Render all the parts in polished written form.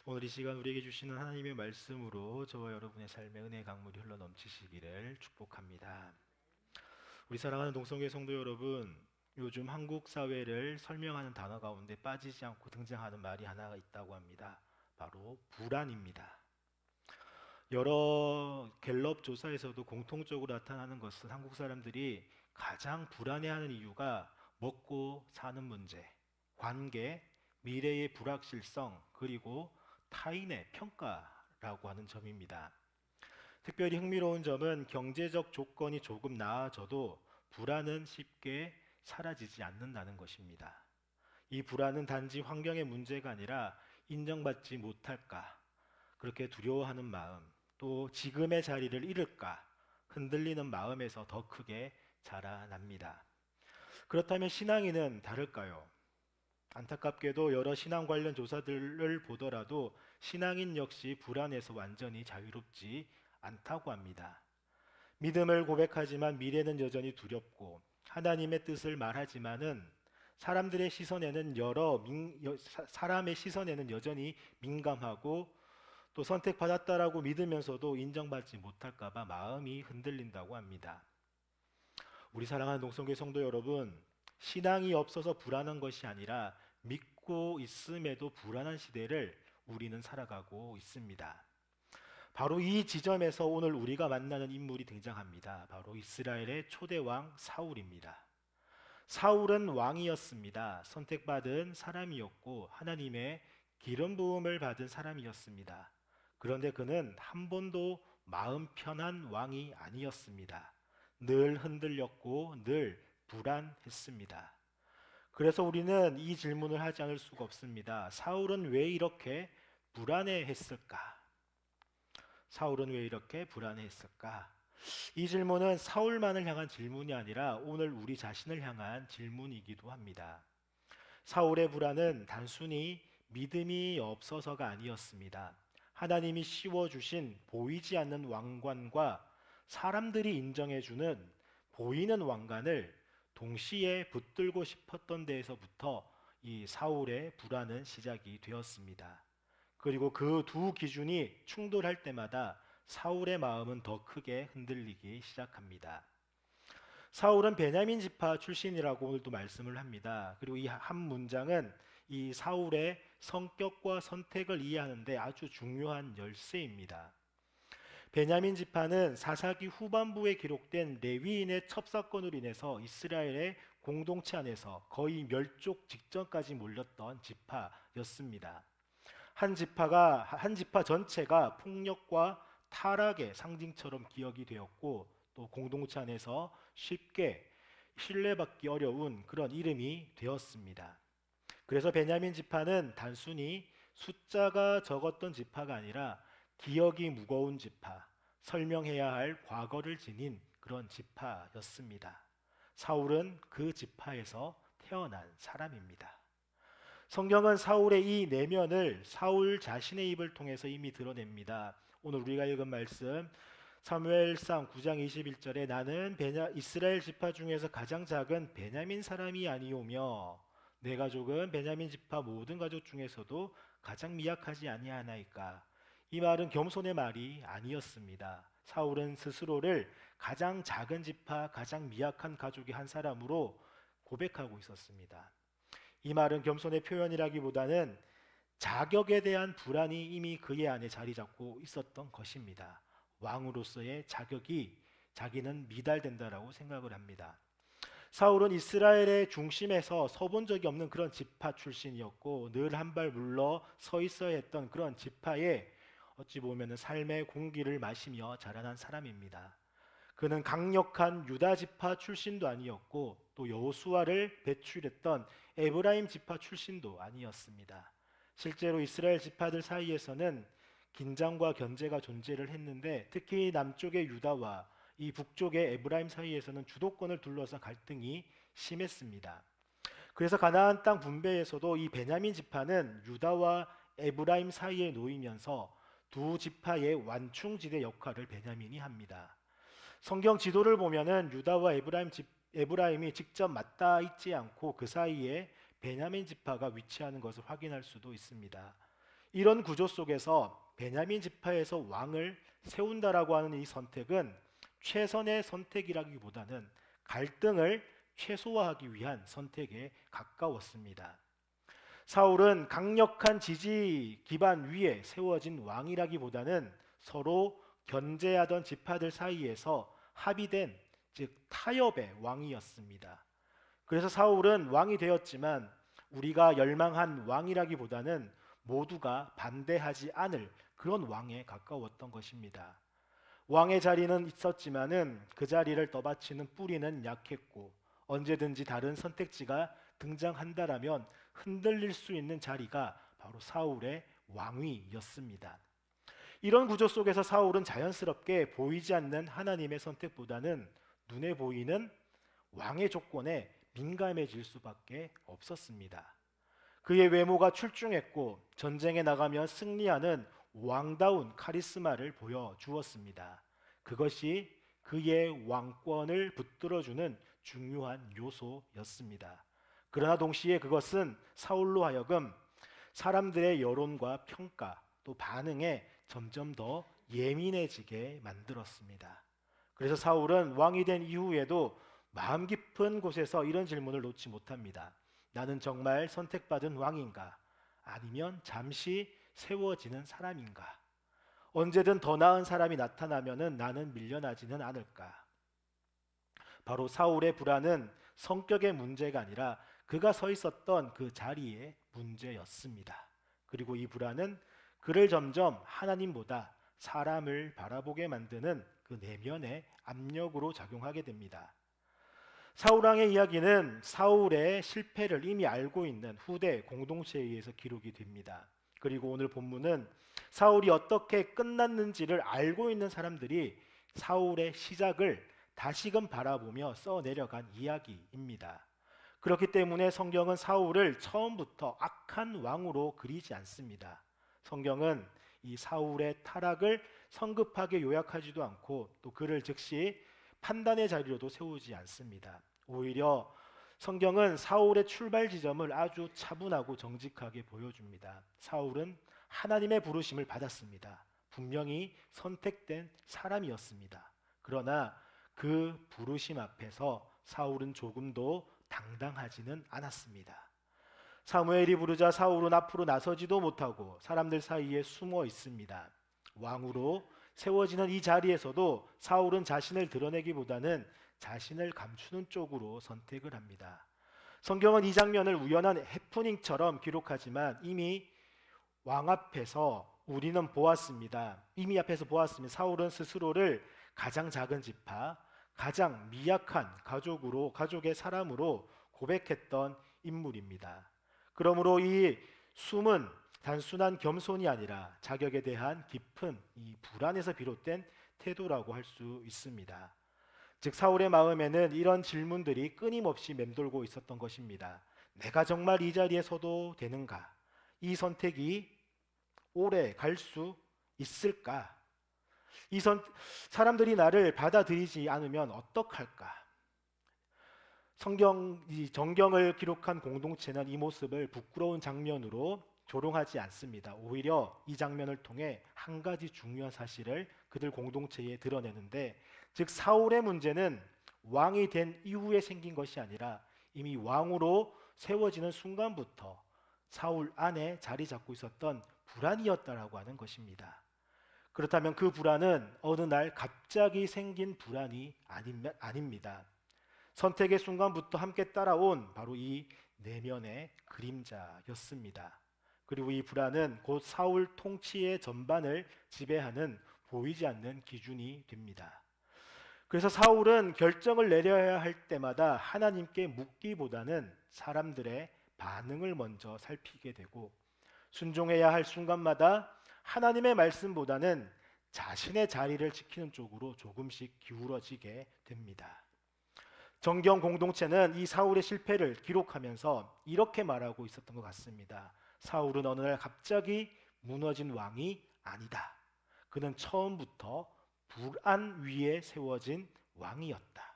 오늘 이 시간 우리에게 주시는 하나님의 말씀으로 저와 여러분의 삶에 은혜의 강물이 흘러 넘치시기를 축복합니다. 우리 사랑하는 동성애 성도 여러분, 요즘 한국 사회를 설명하는 단어 가운데 빠지지 않고 등장하는 말이 하나가 있다고 합니다. 바로 불안입니다. 여러 갤럽 조사에서도 공통적으로 나타나는 것은 한국 사람들이 가장 불안해하는 이유가 먹고 사는 문제, 관계, 미래의 불확실성, 그리고 타인의 평가라고 하는 점입니다. 특별히 흥미로운 점은 경제적 조건이 조금 나아져도 불안은 쉽게 사라지지 않는다는 것입니다. 이 불안은 단지 환경의 문제가 아니라 인정받지 못할까, 그렇게 두려워하는 마음, 또 지금의 자리를 잃을까 흔들리는 마음에서 더 크게 자라납니다. 그렇다면 신앙인은 다를까요? 안타깝게도 여러 신앙 관련 조사들을 보더라도 신앙인 역시 불안에서 완전히 자유롭지 않다고 합니다. 믿음을 고백하지만 미래는 여전히 두렵고 하나님의 뜻을 말하지만은 사람의 시선에는 여전히 민감하고 또 선택받았다라고 믿으면서도 인정받지 못할까봐 마음이 흔들린다고 합니다. 우리 사랑하는 동성교회 성도 여러분, 신앙이 없어서 불안한 것이 아니라 믿고 있음에도 불안한 시대를 우리는 살아가고 있습니다. 바로 이 지점에서 오늘 우리가 만나는 인물이 등장합니다. 바로 이스라엘의 초대왕 사울입니다. 사울은 왕이었습니다. 선택받은 사람이었고 하나님의 기름 부음을 받은 사람이었습니다. 그런데 그는 한 번도 마음 편한 왕이 아니었습니다. 늘 흔들렸고 늘 불안했습니다. 그래서 우리는 이 질문을 하지 않을 수가 없습니다. 사울은 왜 이렇게 불안해했을까? 사울은 왜 이렇게 불안해했을까? 이 질문은 사울만을 향한 질문이 아니라 오늘 우리 자신을 향한 질문이기도 합니다. 사울의 불안은 단순히 믿음이 없어서가 아니었습니다. 하나님이 씌워주신 보이지 않는 왕관과 사람들이 인정해주는 보이는 왕관을 동시에 붙들고 싶었던 데에서부터 이 사울의 불안은 시작이 되었습니다. 그리고 그 두 기준이 충돌할 때마다 사울의 마음은 더 크게 흔들리기 시작합니다. 사울은 베냐민 지파 출신이라고 오늘도 말씀을 합니다. 그리고 이 한 문장은 이 사울의 성격과 선택을 이해하는데 아주 중요한 열쇠입니다. 베냐민 지파는 사사기 후반부에 기록된 레위인의 첩사건으로 인해서 이스라엘의 공동체 안에서 거의 멸족 직전까지 몰렸던 지파였습니다. 한 지파 전체가 폭력과 타락의 상징처럼 기억이 되었고 또 공동체 안에서 쉽게 신뢰받기 어려운 그런 이름이 되었습니다. 그래서 베냐민 지파는 단순히 숫자가 적었던 지파가 아니라 기억이 무거운 지파, 설명해야 할 과거를 지닌 그런 지파였습니다. 사울은 그 지파에서 태어난 사람입니다. 성경은 사울의 이 내면을 사울 자신의 입을 통해서 이미 드러냅니다. 오늘 우리가 읽은 말씀 사무엘상 9장 21절에 나는 이스라엘 지파 중에서 가장 작은 베냐민 사람이 아니오며 내 가족은 베냐민 지파 모든 가족 중에서도 가장 미약하지 아니하나이까. 이 말은 겸손의 말이 아니었습니다. 사울은 스스로를 가장 작은 지파, 가장 미약한 가족의 한 사람으로 고백하고 있었습니다. 이 말은 겸손의 표현이라기보다는 자격에 대한 불안이 이미 그의 안에 자리 잡고 있었던 것입니다. 왕으로서의 자격이 자기는 미달된다라고 생각을 합니다. 사울은 이스라엘의 중심에서 서본 적이 없는 그런 지파 출신이었고 늘 한 발 물러 서 있어야 했던 그런 지파에 어찌 보면 삶의 공기를 마시며 자라난 사람입니다. 그는 강력한 유다 지파 출신도 아니었고 또 여호수아를 배출했던 에브라임 지파 출신도 아니었습니다. 실제로 이스라엘 지파들 사이에서는 긴장과 견제가 존재를 했는데 특히 남쪽의 유다와 이 북쪽의 에브라임 사이에서는 주도권을 둘러싼 갈등이 심했습니다. 그래서 가나안 땅 분배에서도 이 베냐민 지파는 유다와 에브라임 사이에 놓이면서 두 지파의 완충지대 역할을 베냐민이 합니다. 성경 지도를 보면은 유다와 에브라임이 직접 맞닿아 있지 않고 그 사이에 베냐민 지파가 위치하는 것을 확인할 수도 있습니다. 이런 구조 속에서 베냐민 지파에서 왕을 세운다라고 하는 이 선택은 최선의 선택이라기보다는 갈등을 최소화하기 위한 선택에 가까웠습니다. 사울은 강력한 지지 기반 위에 세워진 왕이라기보다는 서로 견제하던 지파들 사이에서 합의된, 즉 타협의 왕이었습니다. 그래서 사울은 왕이 되었지만 우리가 열망한 왕이라기보다는 모두가 반대하지 않을 그런 왕에 가까웠던 것입니다. 왕의 자리는 있었지만은 그 자리를 떠받치는 뿌리는 약했고, 언제든지 다른 선택지가 등장한다라면 흔들릴 수 있는 자리가 바로 사울의 왕위였습니다. 이런 구조 속에서 사울은 자연스럽게 보이지 않는 하나님의 선택보다는 눈에 보이는 왕의 조건에 민감해질 수밖에 없었습니다. 그의 외모가 출중했고 전쟁에 나가면 승리하는 왕다운 카리스마를 보여주었습니다. 그것이 그의 왕권을 붙들어주는 중요한 요소였습니다. 그러나 동시에 그것은 사울로 하여금 사람들의 여론과 평가 또 반응에 점점 더 예민해지게 만들었습니다. 그래서 사울은 왕이 된 이후에도 마음 깊은 곳에서 이런 질문을 놓지 못합니다. 나는 정말 선택받은 왕인가? 아니면 잠시 세워지는 사람인가? 언제든 더 나은 사람이 나타나면은 나는 밀려나지는 않을까? 바로 사울의 불안은 성격의 문제가 아니라 그가 서 있었던 그 자리의 문제였습니다. 그리고 이 불안은 그를 점점 하나님보다 사람을 바라보게 만드는 그 내면의 압력으로 작용하게 됩니다. 사울왕의 이야기는 사울의 실패를 이미 알고 있는 후대 공동체에 의해서 기록이 됩니다. 그리고 오늘 본문은 사울이 어떻게 끝났는지를 알고 있는 사람들이 사울의 시작을 다시금 바라보며 써내려간 이야기입니다. 그렇기 때문에 성경은 사울을 처음부터 악한 왕으로 그리지 않습니다. 성경은 이 사울의 타락을 성급하게 요약하지도 않고 또 그를 즉시 판단의 자리로도 세우지 않습니다. 오히려 성경은 사울의 출발 지점을 아주 차분하고 정직하게 보여줍니다. 사울은 하나님의 부르심을 받았습니다. 분명히 선택된 사람이었습니다. 그러나 그 부르심 앞에서 사울은 조금도 당당하지는 않았습니다. 사무엘이 부르자 사울은 앞으로 나서지도 못하고 사람들 사이에 숨어 있습니다. 왕으로 세워지는 이 자리에서도 사울은 자신을 드러내기보다는 자신을 감추는 쪽으로 선택을 합니다. 성경은 이 장면을 우연한 해프닝처럼 기록하지만 이미 왕 앞에서 우리는 보았습니다. 이미 앞에서 보았습니다. 사울은 스스로를 가장 작은 지파, 가장 미약한 가족의 사람으로 고백했던 인물입니다. 그러므로 이 숨은 단순한 겸손이 아니라 자격에 대한 깊은 이 불안에서 비롯된 태도라고 할 수 있습니다. 즉 사울의 마음에는 이런 질문들이 끊임없이 맴돌고 있었던 것입니다. 내가 정말 이 자리에 서도 되는가? 이 선택이 오래 갈 수 있을까? 사람들이 나를 받아들이지 않으면 어떡할까? 정경을 기록한 공동체는 이 모습을 부끄러운 장면으로 조롱하지 않습니다. 오히려 이 장면을 통해 한 가지 중요한 사실을 그들 공동체에 드러내는데, 즉 사울의 문제는 왕이 된 이후에 생긴 것이 아니라 이미 왕으로 세워지는 순간부터 사울 안에 자리 잡고 있었던 불안이었다라고 하는 것입니다. 그렇다면 그 불안은 어느 날 갑자기 생긴 불안이 아닙니다. 선택의 순간부터 함께 따라온 바로 이 내면의 그림자였습니다. 그리고 이 불안은 곧 사울 통치의 전반을 지배하는 보이지 않는 기준이 됩니다. 그래서 사울은 결정을 내려야 할 때마다 하나님께 묻기보다는 사람들의 반응을 먼저 살피게 되고, 순종해야 할 순간마다 하나님의 말씀보다는 자신의 자리를 지키는 쪽으로 조금씩 기울어지게 됩니다. 정경 공동체는 이 사울의 실패를 기록하면서 이렇게 말하고 있었던 것 같습니다. 사울은 어느 날 갑자기 무너진 왕이 아니다. 그는 처음부터 불안 위에 세워진 왕이었다.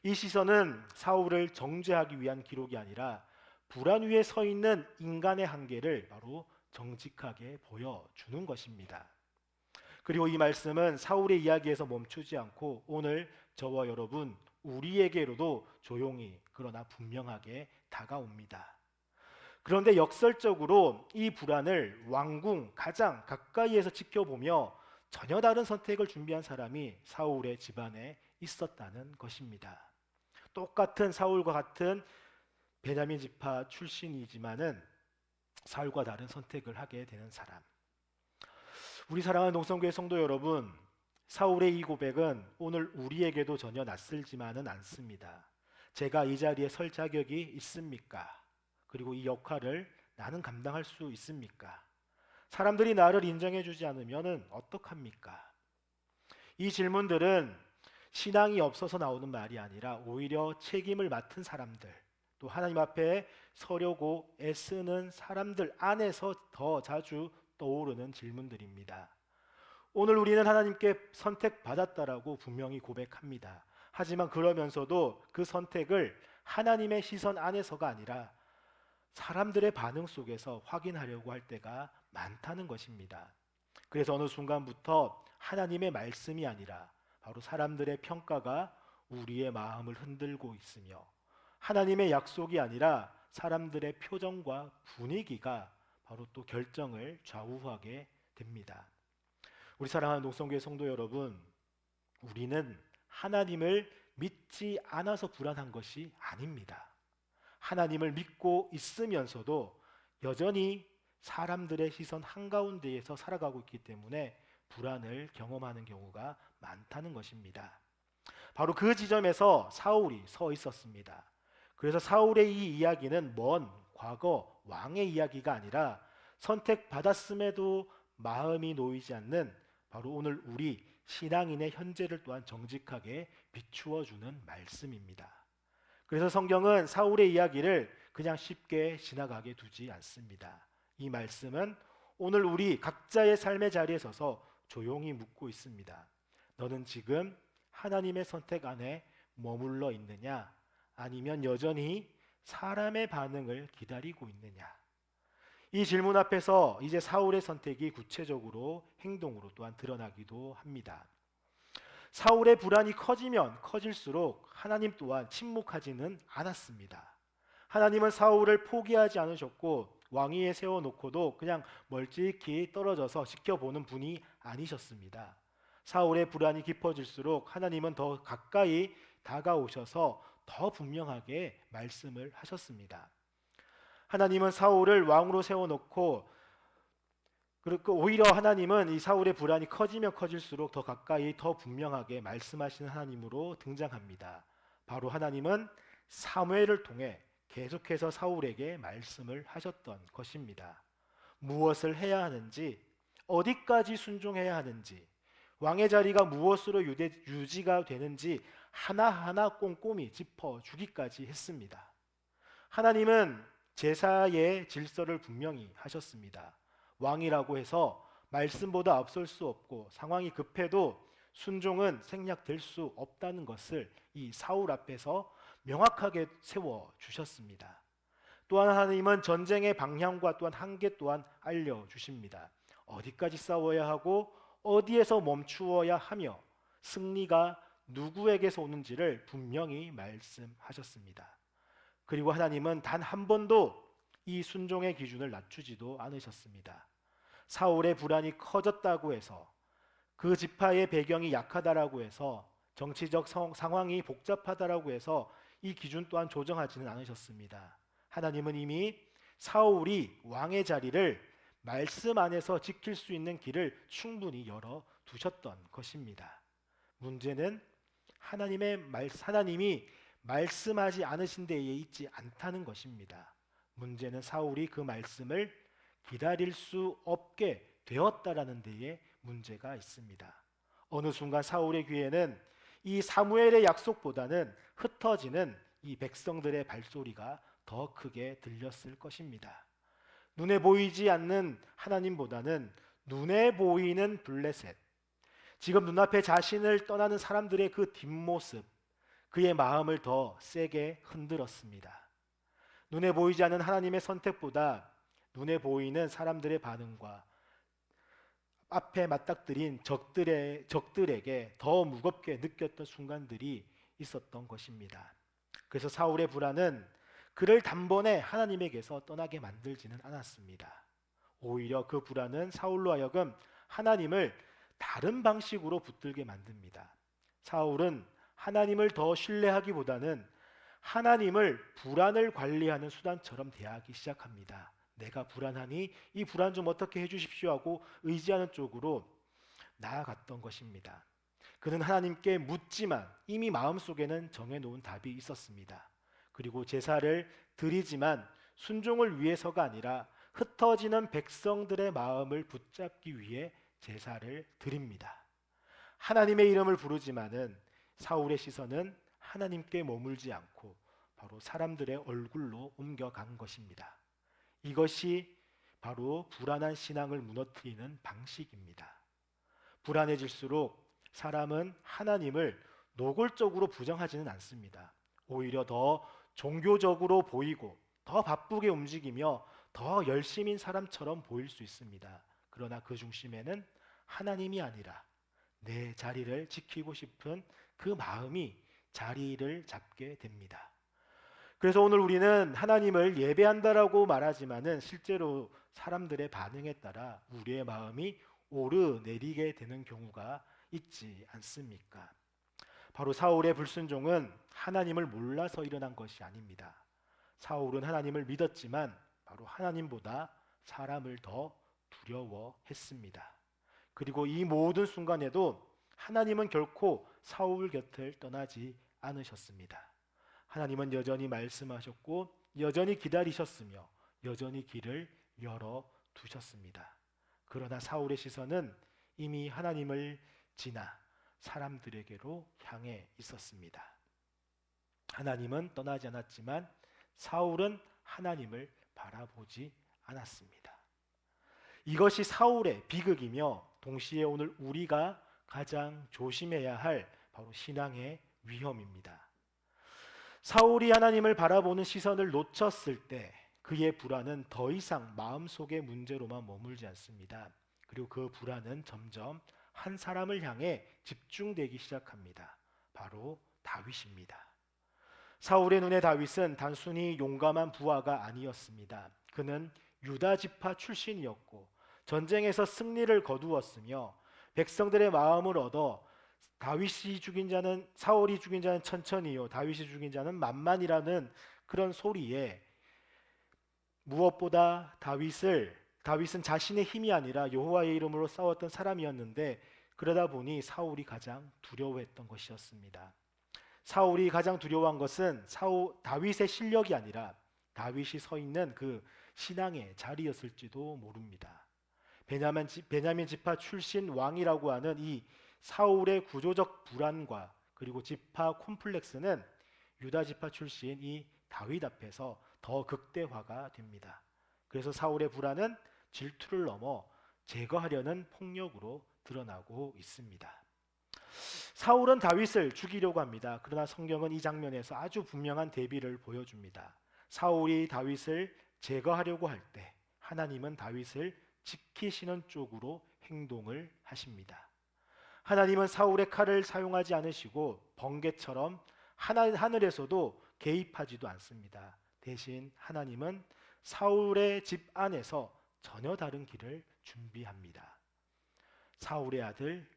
이 시선은 사울을 정죄하기 위한 기록이 아니라 불안 위에 서 있는 인간의 한계를 바로 정직하게 보여주는 것입니다. 그리고 이 말씀은 사울의 이야기에서 멈추지 않고 오늘 저와 여러분 우리에게로도 조용히 그러나 분명하게 다가옵니다. 그런데 역설적으로 이 불안을 왕궁 가장 가까이에서 지켜보며 전혀 다른 선택을 준비한 사람이 사울의 집안에 있었다는 것입니다. 똑같은 사울과 같은 베냐민 지파 출신이지만은 사울과 다른 선택을 하게 되는 사람. 우리 사랑하는 농성교회 성도 여러분, 사울의 이 고백은 오늘 우리에게도 전혀 낯설지만은 않습니다. 제가 이 자리에 설 자격이 있습니까? 그리고 이 역할을 나는 감당할 수 있습니까? 사람들이 나를 인정해 주지 않으면 어떡합니까? 이 질문들은 신앙이 없어서 나오는 말이 아니라 오히려 책임을 맡은 사람들, 또 하나님 앞에 서려고 애쓰는 사람들 안에서 더 자주 떠오르는 질문들입니다. 오늘 우리는 하나님께 선택받았다라고 분명히 고백합니다. 하지만 그러면서도 그 선택을 하나님의 시선 안에서가 아니라 사람들의 반응 속에서 확인하려고 할 때가 많다는 것입니다. 그래서 어느 순간부터 하나님의 말씀이 아니라 바로 사람들의 평가가 우리의 마음을 흔들고 있으며 하나님의 약속이 아니라 사람들의 표정과 분위기가 바로 또 결정을 좌우하게 됩니다. 우리 사랑하는 녹성교회 성도 여러분, 우리는 하나님을 믿지 않아서 불안한 것이 아닙니다. 하나님을 믿고 있으면서도 여전히 사람들의 시선 한가운데에서 살아가고 있기 때문에 불안을 경험하는 경우가 많다는 것입니다. 바로 그 지점에서 사울이 서 있었습니다. 그래서 사울의 이 이야기는 먼 과거 왕의 이야기가 아니라 선택받았음에도 마음이 놓이지 않는 바로 오늘 우리 신앙인의 현재를 또한 정직하게 비추어 주는 말씀입니다. 그래서 성경은 사울의 이야기를 그냥 쉽게 지나가게 두지 않습니다. 이 말씀은 오늘 우리 각자의 삶의 자리에 서서 조용히 묻고 있습니다. 너는 지금 하나님의 선택 안에 머물러 있느냐? 아니면 여전히 사람의 반응을 기다리고 있느냐? 이 질문 앞에서 이제 사울의 선택이 구체적으로 행동으로 또한 드러나기도 합니다. 사울의 불안이 커지면 커질수록 하나님 또한 침묵하지는 않았습니다. 하나님은 사울을 포기하지 않으셨고 왕위에 세워놓고도 그냥 멀찍이 떨어져서 지켜보는 분이 아니셨습니다. 사울의 불안이 깊어질수록 하나님은 더 가까이 다가오셔서 더 분명하게 말씀을 하셨습니다. 하나님은 사울을 왕으로 세워놓고 그리고 오히려 하나님은 이 사울의 불안이 커지면 커질수록 더 가까이 더 분명하게 말씀하시는 하나님으로 등장합니다. 바로 하나님은 사무엘을 통해 계속해서 사울에게 말씀을 하셨던 것입니다. 무엇을 해야 하는지, 어디까지 순종해야 하는지, 왕의 자리가 무엇으로 유지가 되는지 하나하나 꼼꼼히 짚어주기까지 했습니다. 하나님은 제사의 질서를 분명히 하셨습니다. 왕이라고 해서 말씀보다 앞설 수 없고 상황이 급해도 순종은 생략될 수 없다는 것을 이 사울 앞에서 명확하게 세워주셨습니다. 또한 하나님은 전쟁의 방향과 또한 한계 또한 알려주십니다. 어디까지 싸워야 하고 어디에서 멈추어야 하며 승리가 누구에게서 오는지를 분명히 말씀하셨습니다. 그리고 하나님은 단 한 번도 이 순종의 기준을 낮추지도 않으셨습니다. 사울의 불안이 커졌다고 해서 그 지파의 배경이 약하다라고 해서 정치적 상황이 복잡하다라고 해서 이 기준 또한 조정하지는 않으셨습니다. 하나님은 이미 사울이 왕의 자리를 말씀 안에서 지킬 수 있는 길을 충분히 열어 두셨던 것입니다. 문제는 하나님이 말씀하지 않으신 데에 있지 않다는 것입니다. 문제는 사울이 그 말씀을 기다릴 수 없게 되었다라는 데에 문제가 있습니다. 어느 순간 사울의 귀에는 이 사무엘의 약속보다는 흩어지는 이 백성들의 발소리가 더 크게 들렸을 것입니다. 눈에 보이지 않는 하나님보다는 눈에 보이는 블레셋, 지금 눈앞에 자신을 떠나는 사람들의 그 뒷모습, 그의 마음을 더 세게 흔들었습니다. 눈에 보이지 않는 하나님의 선택보다 눈에 보이는 사람들의 반응과 앞에 맞닥뜨린 적들에게 더 무겁게 느꼈던 순간들이 있었던 것입니다. 그래서 사울의 불안은 그를 단번에 하나님에게서 떠나게 만들지는 않았습니다. 오히려 그 불안은 사울로 하여금 하나님을 다른 방식으로 붙들게 만듭니다. 사울은 하나님을 더 신뢰하기보다는 하나님을 불안을 관리하는 수단처럼 대하기 시작합니다. 내가 불안하니 이 불안 좀 어떻게 해주십시오 하고 의지하는 쪽으로 나아갔던 것입니다. 그는 하나님께 묻지만 이미 마음속에는 정해놓은 답이 있었습니다. 그리고 제사를 드리지만 순종을 위해서가 아니라 흩어지는 백성들의 마음을 붙잡기 위해 제사를 드립니다. 하나님의 이름을 부르지만은 사울의 시선은 하나님께 머물지 않고 바로 사람들의 얼굴로 옮겨간 것입니다. 이것이 바로 불안한 신앙을 무너뜨리는 방식입니다. 불안해질수록 사람은 하나님을 노골적으로 부정하지는 않습니다. 오히려 더 종교적으로 보이고 더 바쁘게 움직이며 더 열심인 사람처럼 보일 수 있습니다. 그러나 그 중심에는 하나님이 아니라 내 자리를 지키고 싶은 그 마음이 자리를 잡게 됩니다. 그래서 오늘 우리는 하나님을 예배한다라고 말하지만은 실제로 사람들의 반응에 따라 우리의 마음이 오르내리게 되는 경우가 있지 않습니까? 바로 사울의 불순종은 하나님을 몰라서 일어난 것이 아닙니다. 사울은 하나님을 믿었지만 바로 하나님보다 사람을 더 두려워했습니다. 그리고 이 모든 순간에도 하나님은 결코 사울 곁을 떠나지 않으셨습니다. 하나님은 여전히 말씀하셨고 여전히 기다리셨으며 여전히 길을 열어두셨습니다. 그러나 사울의 시선은 이미 하나님을 지나 사람들에게로 향해 있었습니다. 하나님은 떠나지 않았지만 사울은 하나님을 바라보지 않았습니다. 이것이 사울의 비극이며 동시에 오늘 우리가 가장 조심해야 할 바로 신앙의 위험입니다. 사울이 하나님을 바라보는 시선을 놓쳤을 때 그의 불안은 더 이상 마음속의 문제로만 머물지 않습니다. 그리고 그 불안은 점점 한 사람을 향해 집중되기 시작합니다. 바로 다윗입니다. 사울의 눈에 다윗은 단순히 용감한 부하가 아니었습니다. 그는 유다 지파 출신이었고 전쟁에서 승리를 거두었으며 백성들의 마음을 얻어 다윗이 죽인 자는 사울이 죽인 자는 천천히요 다윗이 죽인 자는 만만이라는 그런 소리에 무엇보다 다윗은 자신의 힘이 아니라 여호와의 이름으로 싸웠던 사람이었는데 그러다 보니 사울이 가장 두려워했던 것이었습니다. 사울이 가장 두려워한 것은 다윗의 실력이 아니라 다윗이 서 있는 그 신앙의 자리였을지도 모릅니다. 베냐민 지파 출신 왕이라고 하는 이 사울의 구조적 불안과 그리고 지파 콤플렉스는 유다 지파 출신 이 다윗 앞에서 더 극대화가 됩니다. 그래서 사울의 불안은 질투를 넘어 제거하려는 폭력으로 드러나고 있습니다. 사울은 다윗을 죽이려고 합니다. 그러나 성경은 이 장면에서 아주 분명한 대비를 보여줍니다. 사울이 다윗을 제거하려고 할 때 하나님은 다윗을 지키시는 쪽으로 행동을 하십니다. 하나님은 사울의 칼을 사용하지 않으시고 번개처럼 하늘에서도 개입하지도 않습니다. 대신 하나님은 사울의 집 안에서 전혀 다른 길을 준비합니다. 사울의 아들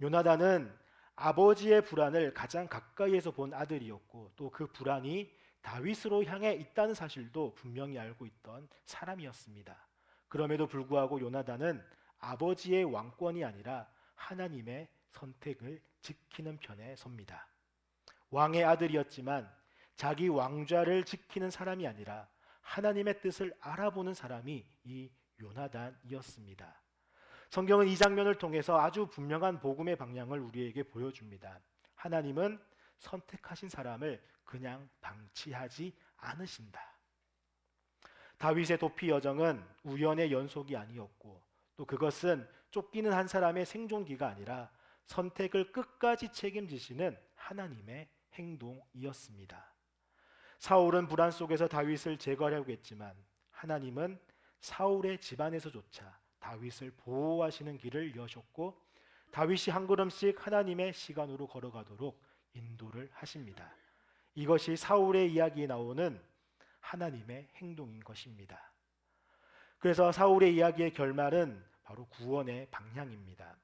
요나단은 아버지의 불안을 가장 가까이에서 본 아들이었고 또 그 불안이 다윗으로 향해 있다는 사실도 분명히 알고 있던 사람이었습니다. 그럼에도 불구하고 요나단은 아버지의 왕권이 아니라 하나님의 선택을 지키는 편에 섭니다. 왕의 아들이었지만 자기 왕좌를 지키는 사람이 아니라 하나님의 뜻을 알아보는 사람이 이 요나단이었습니다. 성경은 이 장면을 통해서 아주 분명한 복음의 방향을 우리에게 보여줍니다. 하나님은 선택하신 사람을 그냥 방치하지 않으신다. 다윗의 도피 여정은 우연의 연속이 아니었고 또 그것은 쫓기는 한 사람의 생존기가 아니라 선택을 끝까지 책임지시는 하나님의 행동이었습니다. 사울은 불안 속에서 다윗을 제거하려고 했지만 하나님은 사울의 집안에서조차 다윗을 보호하시는 길을 여셨고 다윗이 한 걸음씩 하나님의 시간으로 걸어가도록 인도를 하십니다. 이것이 사울의 이야기에 나오는 하나님의 행동인 것입니다. 그래서 사울의 이야기의 결말은 바로 구원의 방향입니다.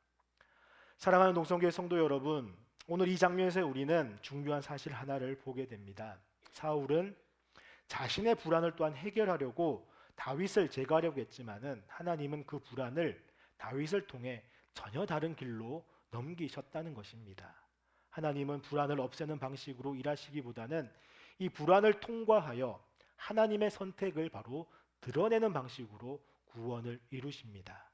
사랑하는 농성교회 성도 여러분, 오늘 이 장면에서 우리는 중요한 사실 하나를 보게 됩니다. 사울은 자신의 불안을 또한 해결하려고 다윗을 제거하려고 했지만은 하나님은 그 불안을 다윗을 통해 전혀 다른 길로 넘기셨다는 것입니다. 하나님은 불안을 없애는 방식으로 일하시기보다는 이 불안을 통과하여 하나님의 선택을 바로 드러내는 방식으로 구원을 이루십니다.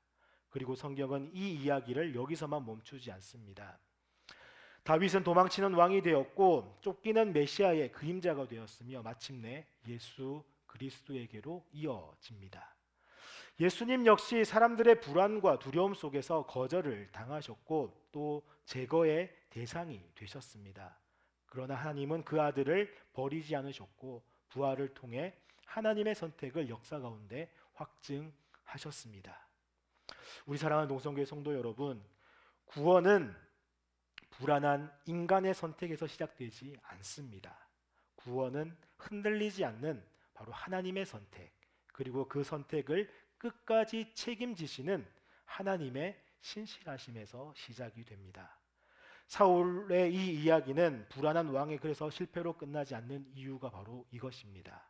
그리고 성경은 이 이야기를 여기서만 멈추지 않습니다. 다윗은 도망치는 왕이 되었고 쫓기는 메시아의 그림자가 되었으며 마침내 예수 그리스도에게로 이어집니다. 예수님 역시 사람들의 불안과 두려움 속에서 거절을 당하셨고 또 제거의 대상이 되셨습니다. 그러나 하나님은 그 아들을 버리지 않으셨고 부활을 통해 하나님의 선택을 역사 가운데 확증하셨습니다. 우리 사랑하는 농성교회 성도 여러분, 구원은 불안한 인간의 선택에서 시작되지 않습니다. 구원은 흔들리지 않는 바로 하나님의 선택, 그리고 그 선택을 끝까지 책임지시는 하나님의 신실하심에서 시작이 됩니다. 사울의 이 이야기는 불안한 왕의 그래서 실패로 끝나지 않는 이유가 바로 이것입니다.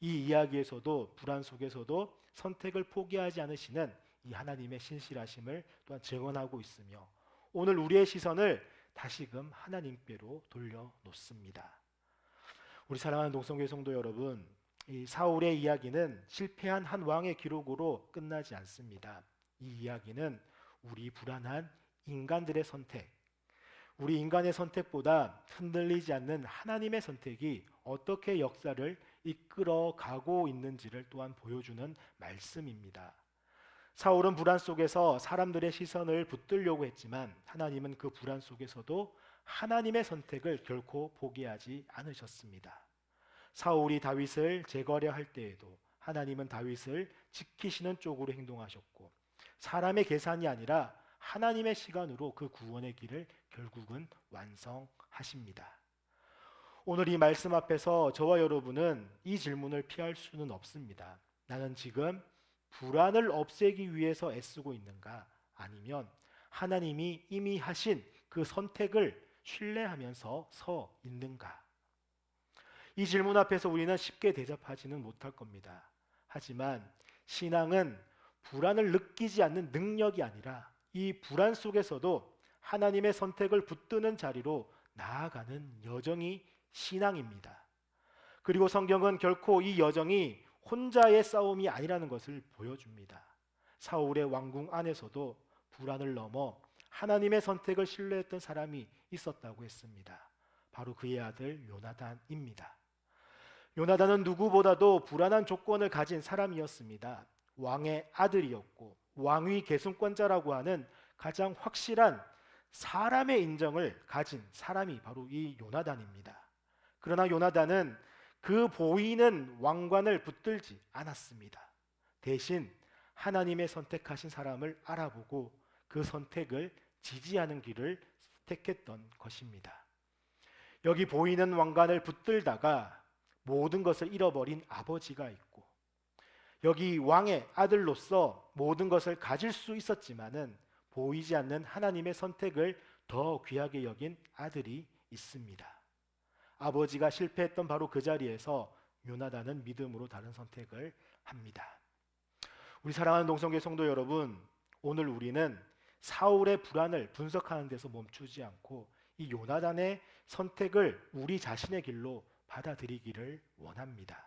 이 이야기에서도 불안 속에서도 선택을 포기하지 않으시는 이 하나님의 신실하심을 또한 증언하고 있으며 오늘 우리의 시선을 다시금 하나님께로 돌려놓습니다. 우리 사랑하는 농성교회 성도 여러분, 이 사울의 이야기는 실패한 한 왕의 기록으로 끝나지 않습니다. 이 이야기는 우리 불안한 인간들의 선택, 우리 인간의 선택보다 흔들리지 않는 하나님의 선택이 어떻게 역사를 이끌어 가고 있는지를 또한 보여주는 말씀입니다. 사울은 불안 속에서 사람들의 시선을 붙들려고 했지만 하나님은 그 불안 속에서도 하나님의 선택을 결코 포기하지 않으셨습니다. 사울이 다윗을 제거하려 할 때에도 하나님은 다윗을 지키시는 쪽으로 행동하셨고 사람의 계산이 아니라 하나님의 시간으로 그 구원의 길을 결국은 완성하십니다. 오늘 이 말씀 앞에서 저와 여러분은 이 질문을 피할 수는 없습니다. 나는 지금 불안을 없애기 위해서 애쓰고 있는가? 아니면 하나님이 이미 하신 그 선택을 신뢰하면서 서 있는가? 이 질문 앞에서 우리는 쉽게 대답하지는 못할 겁니다. 하지만 신앙은 불안을 느끼지 않는 능력이 아니라 이 불안 속에서도 하나님의 선택을 붙드는 자리로 나아가는 여정이 신앙입니다. 그리고 성경은 결코 이 여정이 혼자의 싸움이 아니라는 것을 보여줍니다. 사울의 왕궁 안에서도 불안을 넘어 하나님의 선택을 신뢰했던 사람이 있었다고 했습니다. 바로 그의 아들 요나단입니다. 요나단은 누구보다도 불안한 조건을 가진 사람이었습니다. 왕의 아들이었고 왕위 계승권자라고 하는 가장 확실한 사람의 인정을 가진 사람이 바로 이 요나단입니다. 그러나 요나단은 그 보이는 왕관을 붙들지 않았습니다. 대신 하나님의 선택하신 사람을 알아보고 그 선택을 지지하는 길을 택했던 것입니다. 여기 보이는 왕관을 붙들다가 모든 것을 잃어버린 아버지가 있고 여기 왕의 아들로서 모든 것을 가질 수 있었지만은 보이지 않는 하나님의 선택을 더 귀하게 여긴 아들이 있습니다. 아버지가 실패했던 바로 그 자리에서 요나단은 믿음으로 다른 선택을 합니다. 우리 사랑하는 농성교회 성도 여러분, 오늘 우리는 사울의 불안을 분석하는 데서 멈추지 않고 이 요나단의 선택을 우리 자신의 길로 받아들이기를 원합니다.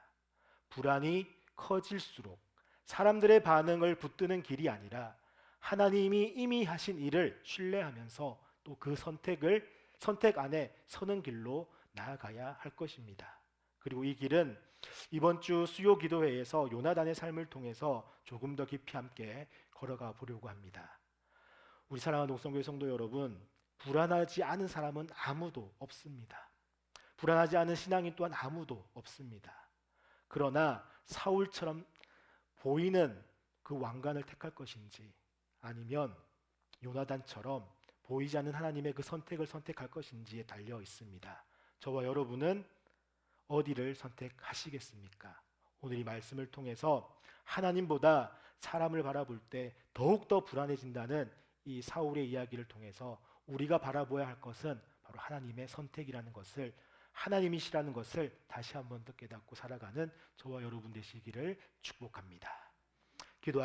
불안이 커질수록 사람들의 반응을 붙드는 길이 아니라 하나님이 이미 하신 일을 신뢰하면서 또 그 선택 안에 서는 길로 나아가야 할 것입니다. 그리고 이 길은 이번 주 수요 기도회에서 요나단의 삶을 통해서 조금 더 깊이 함께 걸어가 보려고 합니다. 우리 사랑하는 농성교회 성도 여러분, 불안하지 않은 사람은 아무도 없습니다. 불안하지 않은 신앙인 또한 아무도 없습니다. 그러나 사울처럼 보이는 그 왕관을 택할 것인지 아니면 요나단처럼 보이지 않는 하나님의 그 선택을 선택할 것인지에 달려 있습니다. 저와 여러분은 어디를 선택하시겠습니까? 오늘 이 말씀을 통해서 하나님보다 사람을 바라볼 때 더욱더 불안해진다는 이 사울의 이야기를 통해서 우리가 바라보아야 할 것은 바로 하나님의 선택이라는 것을, 하나님이시라는 것을 다시 한번 더 깨닫고 살아가는 저와 여러분 되시기를 축복합니다. 기도하겠습니다.